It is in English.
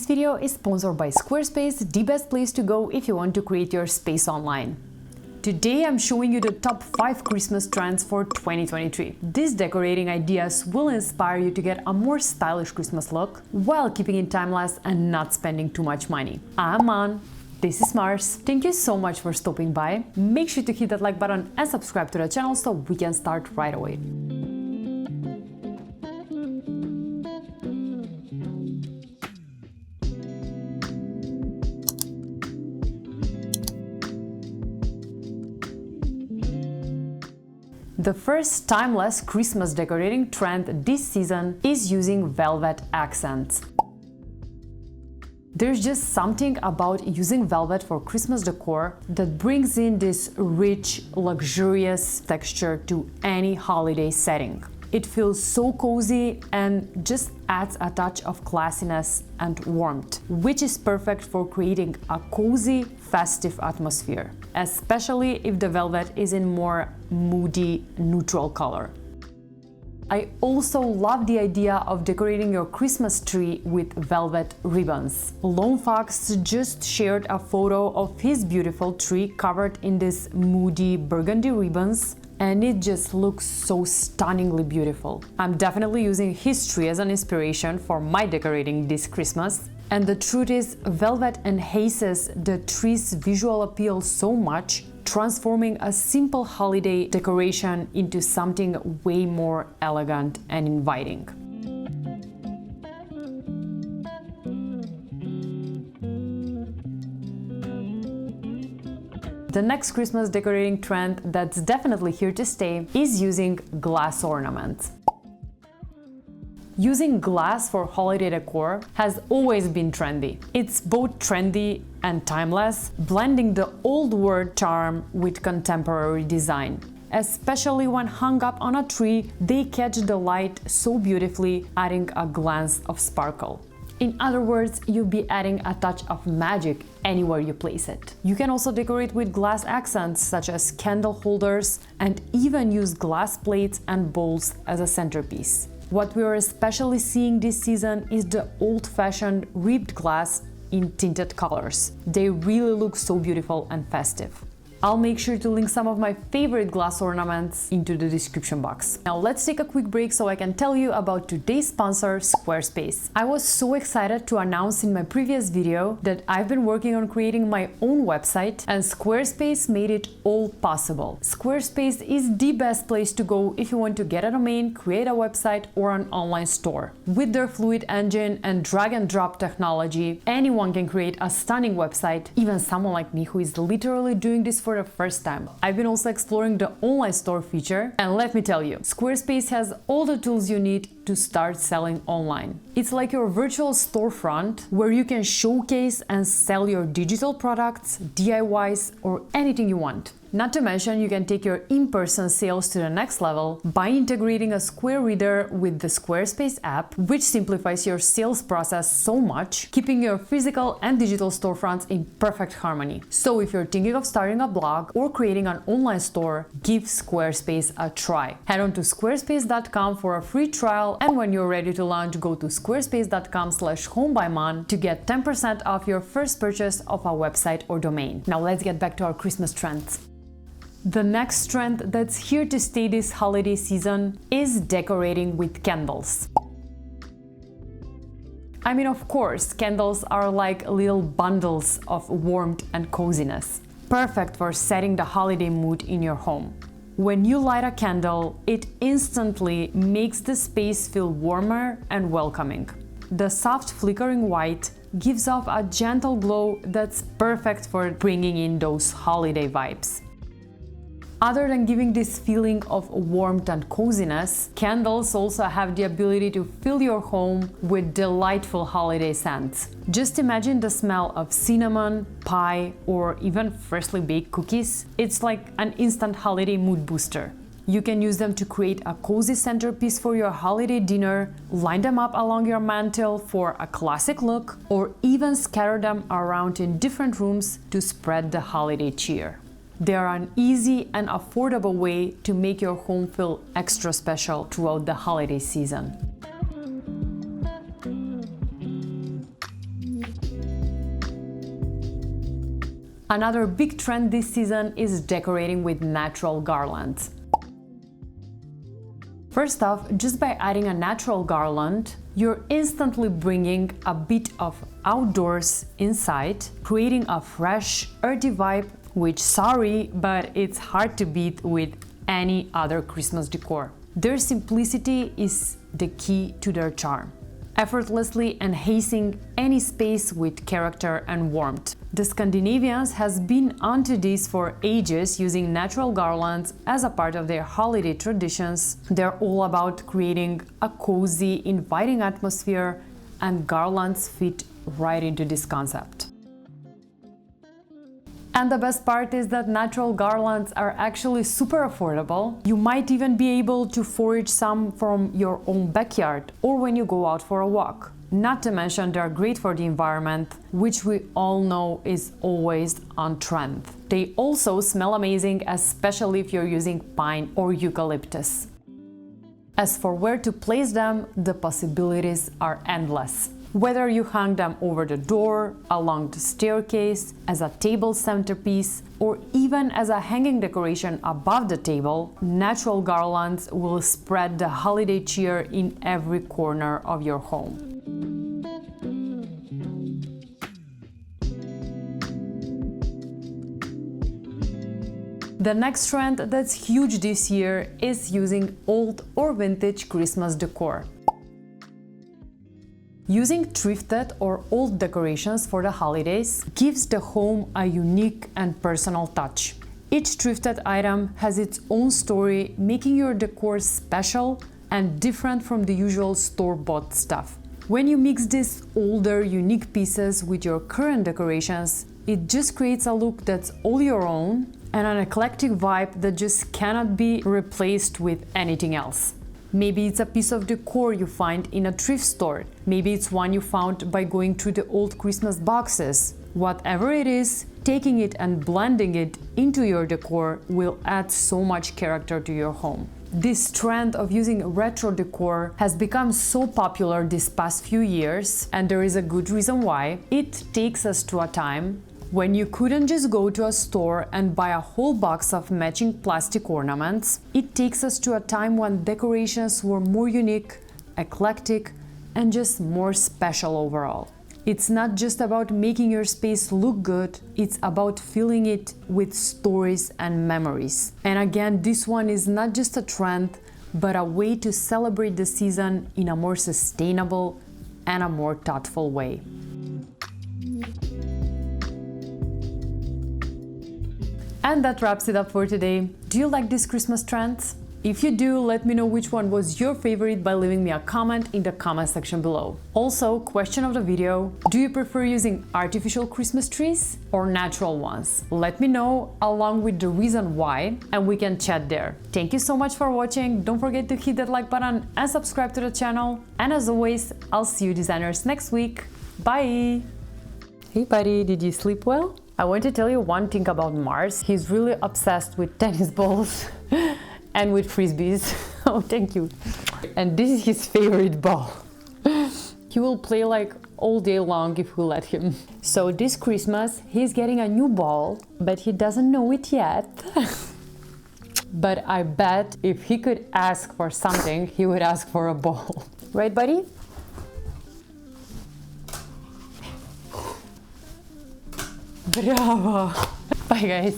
video is sponsored by Squarespace, the best place to go if you want to create your space online. Today I'm showing you the top 5 Christmas trends for 2023. These decorating ideas will inspire you to get a more stylish Christmas look while keeping it timeless and not spending too much money. I'm Man. This is Mars. Thank you so much for stopping by. Make sure to hit that like button and subscribe to the channel so we can start right away. The first timeless Christmas decorating trend this season is using velvet accents. There's just something about using velvet for Christmas decor that brings in this rich, luxurious texture to any holiday setting. It feels so cozy and just adds a touch of classiness and warmth, which is perfect for creating a cozy, festive atmosphere, especially if the velvet is in more moody, neutral color. I also love the idea of decorating your Christmas tree with velvet ribbons. Lone Fox just shared a photo of his beautiful tree covered in this moody burgundy ribbons, and it just looks so stunningly beautiful. I'm definitely using his tree as an inspiration for my decorating this Christmas. And the truth is, velvet enhances the tree's visual appeal so much, transforming a simple holiday decoration into something way more elegant and inviting. The next Christmas decorating trend that's definitely here to stay is using glass ornaments. Using glass for holiday decor has always been trendy. It's both trendy and timeless, blending the old world charm with contemporary design. Especially when hung up on a tree, they catch the light so beautifully, adding a glance of sparkle. In other words, you'll be adding a touch of magic anywhere you place it. You can also decorate with glass accents such as candle holders and even use glass plates and bowls as a centerpiece. What we are especially seeing this season is the old-fashioned ribbed glass in tinted colors. They really look so beautiful and festive. I'll make sure to link some of my favorite glass ornaments into the description box. Now let's take a quick break so I can tell you about today's sponsor, Squarespace. I was so excited to announce in my previous video that I've been working on creating my own website, and Squarespace made it all possible. Squarespace is the best place to go if you want to get a domain, create a website or an online store. With their fluid engine and drag and drop technology, anyone can create a stunning website, even someone like me who is literally doing this for the first time. I've been also exploring the online store feature, and let me tell you, Squarespace has all the tools you need to start selling online. It's like your virtual storefront where you can showcase and sell your digital products, DIYs, or anything you want. Not to mention, you can take your in-person sales to the next level by integrating a Square Reader with the Squarespace app, which simplifies your sales process so much, keeping your physical and digital storefronts in perfect harmony. So if you're thinking of starting a blog or creating an online store, give Squarespace a try. Head on to squarespace.com for a free trial, and when you're ready to launch, go to squarespace.com/homebyman to get 10% off your first purchase of a website or domain. Now let's get back to our Christmas trends. The next trend that's here to stay this holiday season is decorating with candles. I mean, of course, candles are like little bundles of warmth and coziness, perfect for setting the holiday mood in your home. When you light a candle, it instantly makes the space feel warmer and welcoming. The soft flickering white gives off a gentle glow that's perfect for bringing in those holiday vibes. Other than giving this feeling of warmth and coziness, candles also have the ability to fill your home with delightful holiday scents. Just imagine the smell of cinnamon, pie, or even freshly baked cookies. It's like an instant holiday mood booster. You can use them to create a cozy centerpiece for your holiday dinner, line them up along your mantle for a classic look, or even scatter them around in different rooms to spread the holiday cheer. They are an easy and affordable way to make your home feel extra special throughout the holiday season. Another big trend this season is decorating with natural garlands. First off, just by adding a natural garland, you're instantly bringing a bit of outdoors inside, creating a fresh, earthy vibe, which, sorry, but it's hard to beat with any other Christmas decor. Their simplicity is the key to their charm, effortlessly enhancing any space with character and warmth. The Scandinavians has been onto this for ages, using natural garlands as a part of their holiday traditions. They're all about creating a cozy, inviting atmosphere, and garlands fit right into this concept. And the best part is that natural garlands are actually super affordable. You might even be able to forage some from your own backyard or when you go out for a walk. Not to mention they're great for the environment, which we all know is always on trend. They also smell amazing, especially if you're using pine or eucalyptus. As for where to place them, the possibilities are endless. Whether you hang them over the door, along the staircase, as a table centerpiece, or even as a hanging decoration above the table, natural garlands will spread the holiday cheer in every corner of your home. The next trend that's huge this year is using old or vintage Christmas decor. Using thrifted or old decorations for the holidays gives the home a unique and personal touch. Each thrifted item has its own story, making your decor special and different from the usual store-bought stuff. When you mix these older, unique pieces with your current decorations, it just creates a look that's all your own and an eclectic vibe that just cannot be replaced with anything else. Maybe it's a piece of decor you find in a thrift store. Maybe it's one you found by going through the old Christmas boxes. Whatever it is, taking it and blending it into your decor will add so much character to your home. This trend of using retro decor has become so popular these past few years, and there is a good reason why. It takes us to a time when you couldn't just go to a store and buy a whole box of matching plastic ornaments. It takes us to a time when decorations were more unique, eclectic, and just more special overall. It's not just about making your space look good, it's about filling it with stories and memories. And again, this one is not just a trend, but a way to celebrate the season in a more sustainable and a more thoughtful way. And that wraps it up for today. Do you like these Christmas trends? If you do, let me know which one was your favorite by leaving me a comment in the comment section below. Also, question of the video: do you prefer using artificial Christmas trees or natural ones? Let me know along with the reason why, and we can chat there. Thank you so much for watching. Don't forget to hit that like button and subscribe to the channel. And as always, I'll see you designers next week. Bye! Hey buddy, did you sleep well? I want to tell you one thing about Mars. He's really obsessed with tennis balls and with frisbees. Oh, thank you. And this is his favorite ball. He will play like all day long if we let him. So this Christmas, he's getting a new ball, but he doesn't know it yet. But I bet if he could ask for something, he would ask for a ball. Right, buddy? Bravo! Bye, guys.